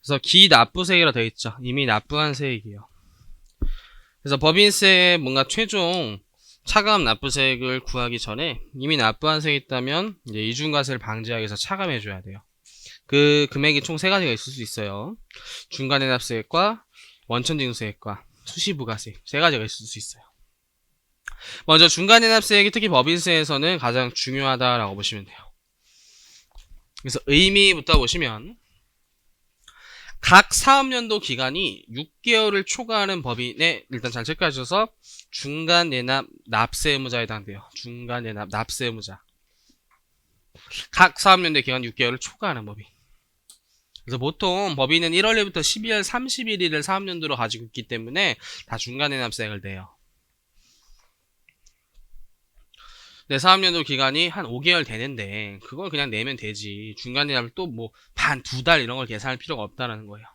그래서 기납부세액이라 되어 있죠. 이미 납부한 세액이요. 그래서 법인세의 뭔가 최종 차감 납부세액을 구하기 전에 이미 납부한 세액이 있다면 이제 이중과세를 방지하기 위해서 차감해줘야 돼요. 그 금액이 총 3가지가 있을 수 있어요. 중간해납세액과 원천징수세액과 수시부가세액 3가지가 있을 수 있어요. 먼저 중간해납세액이 특히 법인세에서는 가장 중요하다라고 보시면 돼요. 그래서 의미부터 보시면 각 사업연도 기간이 6개월을 초과하는 법인에 일단 잘 체크하셔서 중간내납 납세의무자에 해당돼요. 중간내납 납세의무자. 각 사업연도 기간 6개월을 초과하는 법인. 그래서 보통 법인은 1월 1일부터 12월 31일을 사업연도로 가지고 있기 때문에 다 중간내납세액을 내요. 내 사업연도 기간이 한 5개월 되는데 그걸 그냥 내면 되지. 중간내납을 또 뭐 반, 2달 이런 걸 계산할 필요가 없다는 거예요.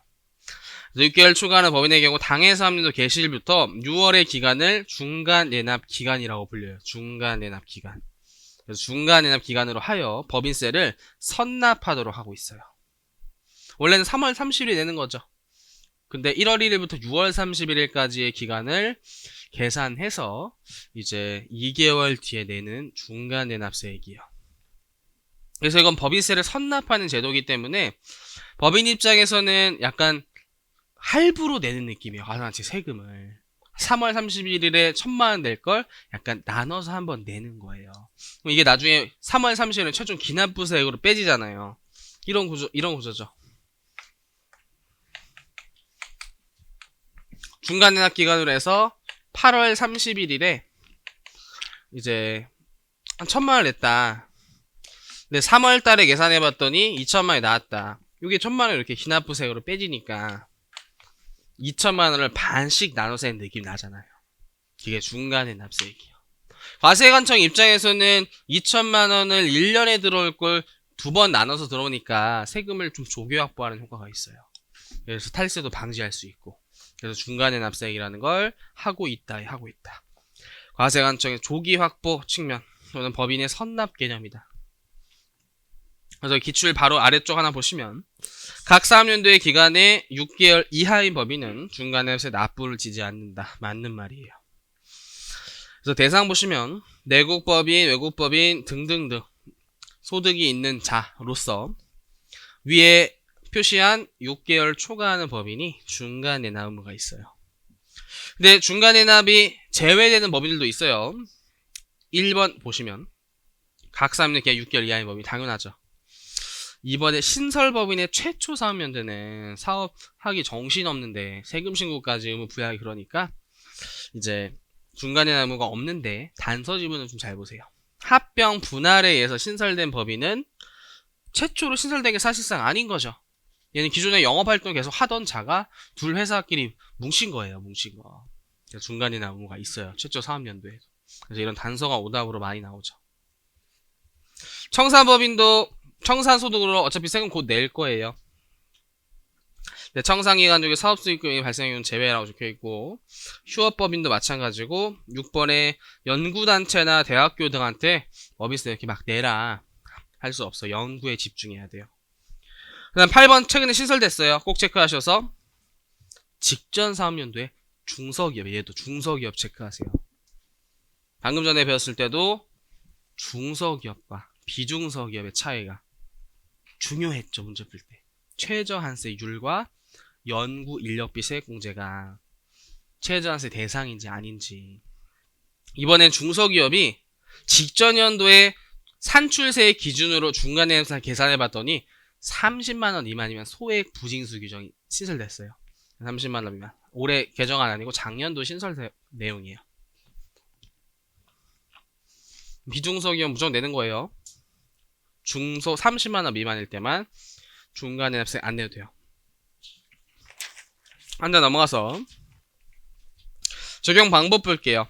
6개월 초과하는 법인의 경우 당해 사업연도 개시일부터 6월의 기간을 중간내납 기간이라고 불려요. 중간내납 기간. 그래서 중간내납 기간으로 하여 법인세를 선납하도록 하고 있어요. 원래는 3월 30일 내는 거죠. 근데 1월 1일부터 6월 31일까지의 기간을 계산해서 이제 2개월 뒤에 내는 중간내납세액이에요. 그래서 이건 법인세를 선납하는 제도이기 때문에 법인 입장에서는 약간 할부로 내는 느낌이에요. 가산세 세금을 3월 31일에 1,000만원 낼 걸 약간 나눠서 한번 내는 거예요. 이게 나중에 3월 30일은 최종 기납부세액으로 빼지잖아요. 이런 구조죠. 중간내납 기간으로 해서 8월 31일에 이제 한 1,000만원을 냈다. 근데 3월 달에 계산해봤더니 2,000만원이 나왔다. 이게 1,000만원 이렇게 기납부세액으로 빼지니까 2,000만원을 반씩 나눠서 낸 느낌 나잖아요. 이게 중간내납세액이에요. 과세관청 입장에서는 2,000만원을 1년에 들어올 걸 2번 나눠서 들어오니까 세금을 좀 조기 확보하는 효과가 있어요. 그래서 탈세도 방지할 수 있고. 그래서 중간내납세액이라는 걸 하고 있다. 과세관청의 조기 확보 측면 또는 법인의 선납 개념이다. 그래서 기출 바로 아래쪽 하나 보시면 각 사업연도의 기간에 6개월 이하인 법인은 중간내납세 납부를 지지 않는다. 맞는 말이에요. 그래서 대상 보시면 내국법인, 외국법인 등등등 소득이 있는 자로서 위에 표시한 6개월 초과하는 법인이 중간내납 의무가 있어요. 근데 중간내납이 제외되는 법인들도 있어요. 1번 보시면 각 사업연도 기간 6개월 이하인 법인 당연하죠. 이번에 신설법인의 최초 사업연도는 사업하기 정신없는데 세금 신고까지 의무 부여하기 그러니까 이제 중간내납 의무가 없는데 단서 지문을 좀 잘 보세요. 합병 분할에 의해서 신설된 법인은 최초로 신설된 게 사실상 아닌 거죠. 얘는 기존에 영업활동 계속 하던 자가 둘 회사끼리 뭉친 거예요. 그래서 중간내납 의무가 있어요. 최초 사업연도에. 그래서 이런 단서가 오답으로 많이 나오죠. 청산법인도 청산소득으로 어차피 세금 곧 낼 거예요. 네, 청산기간 중에 사업수익금이 발생한 경우는 제외라고 적혀있고 휴업법인도 마찬가지고 6번에 연구단체나 대학교 등한테 법인세 이렇게 막 내라 할 수 없어. 연구에 집중해야 돼요. 그 다음 8번 최근에 신설됐어요. 꼭 체크하셔서 직전 사업연도에 중소기업, 얘도 중소기업 체크하세요. 방금 전에 배웠을 때도 중소기업과 비중소기업의 차이가 중요했죠. 문제 풀 때. 최저한세율과 연구 인력비 세액공제가 최저한세 대상인지 아닌지. 이번엔 중소기업이 직전 연도에 산출세 기준으로 중간내납세 계산해봤더니 30만원 미만이면 소액 부징수 규정이 신설됐어요. 30만원 미만. 올해 개정안 아니고 작년도 신설 내용이에요. 비중소기업 무조건 내는 거예요. 중소 30만원 미만일 때만 중간내납세 안 내도 돼요. 한 장 넘어가서 적용 방법 볼게요.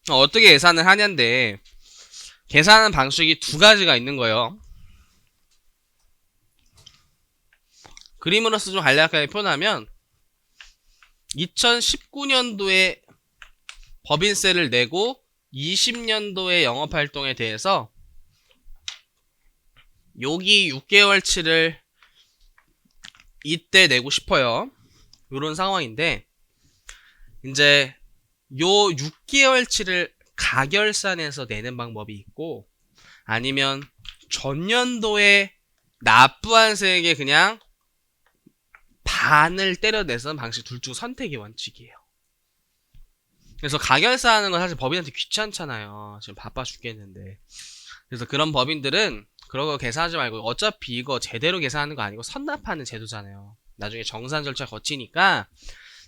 어떻게 계산을 하냐인데 계산하는 방식이 2가지가 있는 거예요. 그림으로서 좀 간략하게 표현하면 2019년도에 법인세를 내고 20년도의 영업활동에 대해서 여기 6개월치를 이때 내고 싶어요. 요런 상황인데 이제 요 6개월치를 가결산해서 내는 방법이 있고 아니면 전년도에 납부한 세액에 그냥 반을 때려내서 방식 둘 중 선택이 원칙이에요. 그래서 가결사하는 건 사실 법인한테 귀찮잖아요. 지금 바빠 죽겠는데. 그래서 그런 법인들은 그런 거 계산하지 말고 어차피 이거 제대로 계산하는 거 아니고 선납하는 제도잖아요. 나중에 정산 절차 거치니까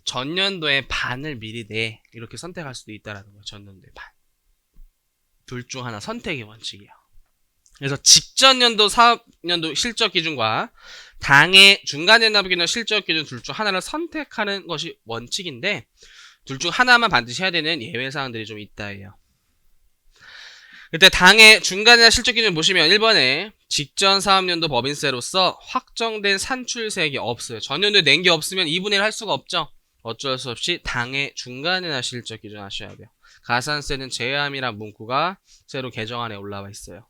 전년도에 반을 미리 내 이렇게 선택할 수도 있다라는 거예요. 전년도에 반. 둘 중 하나 선택이 원칙이에요. 그래서 직전 연도 사업연도 실적 기준과 당해 중간에 납부기준 실적 기준 둘 중 하나를 선택하는 것이 원칙인데 둘 중 하나만 반드시 해야 되는 예외 사항들이 좀 있다예요. 그때 당해 중간에 실적 기준 보시면 1번에 직전 사업연도 법인세로서 확정된 산출세액이 없어요. 전년도에 낸 게 없으면 2분의 1 할 수가 없죠. 어쩔 수 없이 당해 중간에나 실적 기준 하셔야 돼요. 가산세는 제외함이란 문구가 새로 개정안에 올라와 있어요.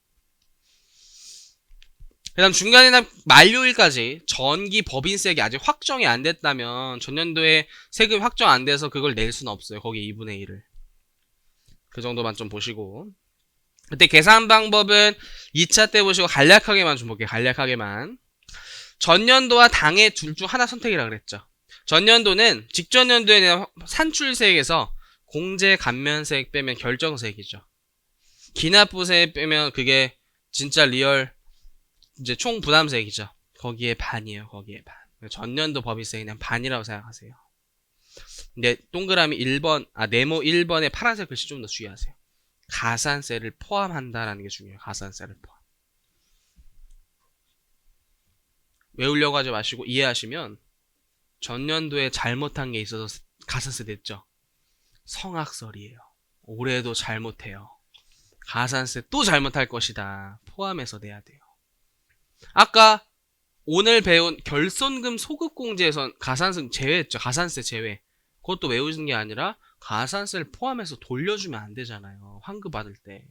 그 다음 중간에나 만료일까지 전기 법인세액이 아직 확정이 안 됐다면 전년도에 세금이 확정 안 돼서 그걸 낼 수는 없어요. 거기 2분의 1을. 그 정도만 좀 보시고 그때 계산 방법은 2차 때 보시고 간략하게만 좀 볼게요. 간략하게만. 전년도와 당해 둘 중 하나 선택이라 그랬죠. 전년도는 직전 연도에 내는 산출세액에서 공제 감면세액 빼면 결정세액이죠. 기납부세액 빼면 그게 진짜 리얼 이제 총 부담세액이죠. 거기에 반이에요. 거기에 반. 전년도 법인세 그냥 반이라고 생각하세요. 근데 동그라미 1번, 네모 1번에 파란색 글씨 좀 더 주의하세요. 가산세를 포함한다라는 게 중요해요. 가산세를 포함. 외우려고 하지 마시고 이해하시면 전년도에 잘못한 게 있어서 가산세 냈죠. 성악설이에요. 올해도 잘못해요. 가산세 또 잘못할 것이다. 포함해서 내야 돼요. 아까 오늘 배운 결손금 소급공제에선 가산세 제외했죠. 가산세 제외. 그것도 외우시는 게 아니라 가산세를 포함해서 돌려주면 안 되잖아요. 환급 받을 때.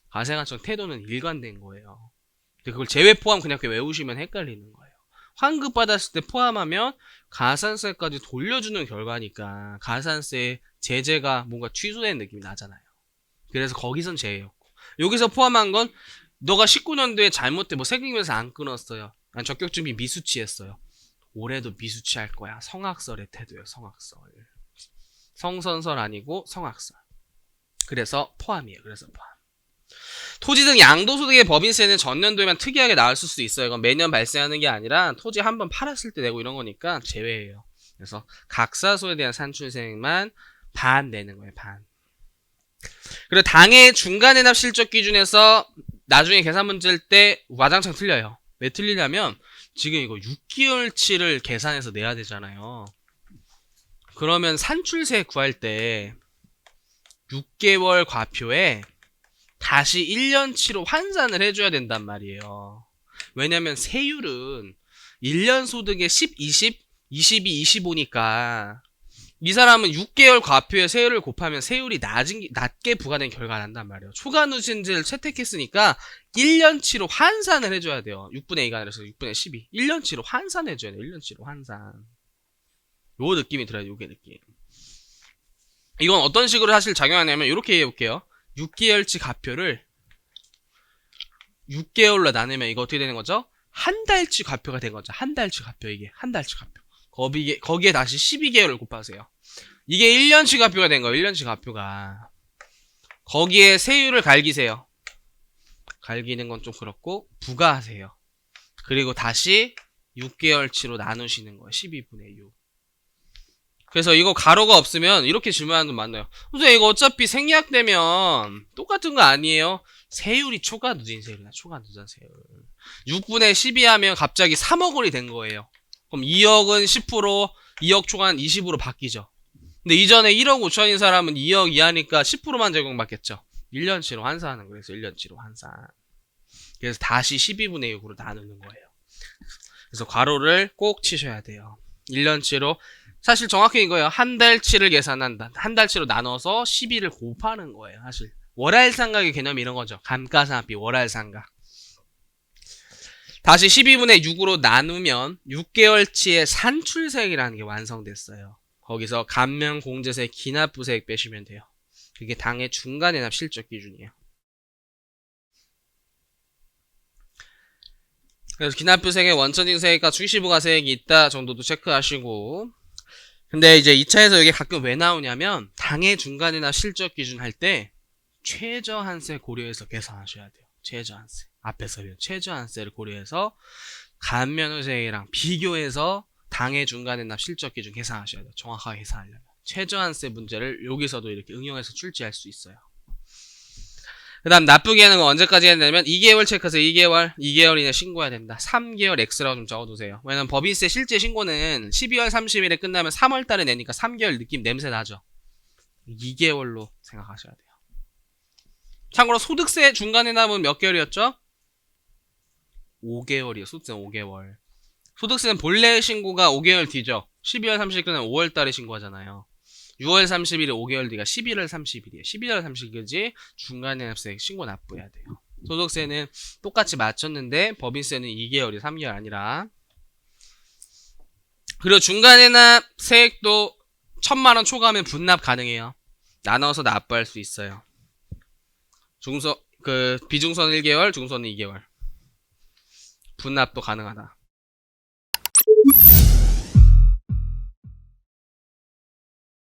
가생하청 태도는 일관된 거예요. 근데 그걸 제외 포함 그냥 외우시면 헷갈리는 거예요. 환급 받았을 때 포함하면 가산세까지 돌려주는 결과니까 가산세 제재가 뭔가 취소된 느낌이 나잖아요. 그래서 거기선 제외였고 여기서 포함한 건 너가 19년도에 잘못돼 뭐 세금에서 안 끊었어요. 난 적격준비 미수치했어요. 올해도 미수치할 거야. 성악설의 태도예요. 성악설. 성선설 아니고 성악설. 그래서 포함이에요. 그래서 포함. 토지 등 양도소득의 법인세는 전년도에만 특이하게 나왔을 수도 있어요. 이건 매년 발생하는 게 아니라 토지 한번 팔았을 때 내고 이런 거니까 제외예요. 그래서 각사소에 대한 산출세액만 반 내는 거예요. 반. 그리고 당해 중간해납 실적 기준에서 나중에 계산 문제일 때 와장창 틀려요. 왜 틀리냐면 지금 이거 6개월치를 계산해서 내야 되잖아요. 그러면 산출세 구할 때 6개월 과표에 다시 1년치로 환산을 해줘야 된단 말이에요. 왜냐면 세율은 1년 소득의 10, 20, 22, 25니까 이 사람은 6개월 과표에 세율을 곱하면 세율이 낮게 부과된 결과가 난단 말이에요. 초과 누진제를 채택했으니까 1년치로 환산을 해줘야 돼요. 6분의 2가 아니라 6분의 12. 1년치로 환산해줘야 돼요. 1년치로 환산. 요 느낌이 들어요. 요게 느낌. 이건 어떤 식으로 사실 작용하냐면 이렇게 해볼게요. 6개월치 과표를 6개월로 나누면 이거 어떻게 되는 거죠? 한 달치 과표가 된 거죠. 한 달치 과표 이게. 한 달치 과표. 거기에 다시 12개월을 곱하세요. 이게 1년치 과표가 된 거예요. 1년치 과표가. 거기에 세율을 갈기세요. 갈기는 건 좀 그렇고 부과하세요. 그리고 다시 6개월치로 나누시는 거예요. 12분의 6. 그래서 이거 가로가 없으면 이렇게 질문하는 분 많아요. 선생님 이거 어차피 생략되면 똑같은 거 아니에요? 세율이 초과 누진 세율이다. 초과 누진 세율. 6분의 12 하면 갑자기 3억 원이 된 거예요. 그럼 2억은 10%, 2억 초과는 20으로 바뀌죠. 근데 이전에 1억 5천인 사람은 2억 이하니까 10%만 적용받겠죠. 1년치로 환산하는 거예요. 그래서 1년치로 환산. 그래서 다시 12분의 6으로 나누는 거예요. 그래서 괄호를 꼭 치셔야 돼요. 1년치로 사실 정확히 이거예요. 한 달치를 계산한다. 한 달치로 나눠서 12를 곱하는 거예요. 사실 월할상각의 개념이 이런 거죠. 감가상각비 월할상각. 다시 12분의 6으로 나누면 6개월치의 산출세액이라는 게 완성됐어요. 거기서 감면공제세, 기납부세액 빼시면 돼요. 그게 당해 중간해납 실적 기준이에요. 그래서 기납부세액에 원천징세액과 충시부가세액이 있다 정도도 체크하시고, 근데 이제 2차에서 이게 가끔 왜 나오냐면 당해 중간해납 실적 기준 할 때 최저한세 고려해서 계산하셔야 돼요. 최저한세. 앞에서 최저한세를 고려해서 감면후세액이랑 비교해서 당해 중간해납 실적 기준 계산하셔야 돼요. 정확하게 계산하려면. 최저한세 문제를 여기서도 이렇게 응용해서 출제할 수 있어요. 그 다음 나쁘게 하는 건 언제까지 해야 되냐면 2개월 체크해서 2개월 이내 신고해야 됩니다. 3개월 X라고 좀 적어두세요. 왜냐면 법인세 실제 신고는 12월 30일에 끝나면 3월 달에 내니까 3개월 느낌 냄새 나죠. 2개월로 생각하셔야 돼요. 참고로 소득세 중간해납은 몇 개월이었죠? 5개월이에요. 소득세 5개월. 소득세는 본래 신고가 5개월 뒤죠. 12월 30일 끝나면 5월 달에 신고하잖아요. 6월 30일에 5개월 뒤가 11월 30일이에요. 11월 30일까지 중간해납세 신고 납부해야 돼요. 소득세는 똑같이 맞췄는데 법인세는 2개월이 3개월 아니라. 그리고 중간해납 세액도 1000만원 초과하면 분납 가능해요. 나눠서 납부할 수 있어요. 비중선 1개월, 중선 2개월. 분납도 가능하다.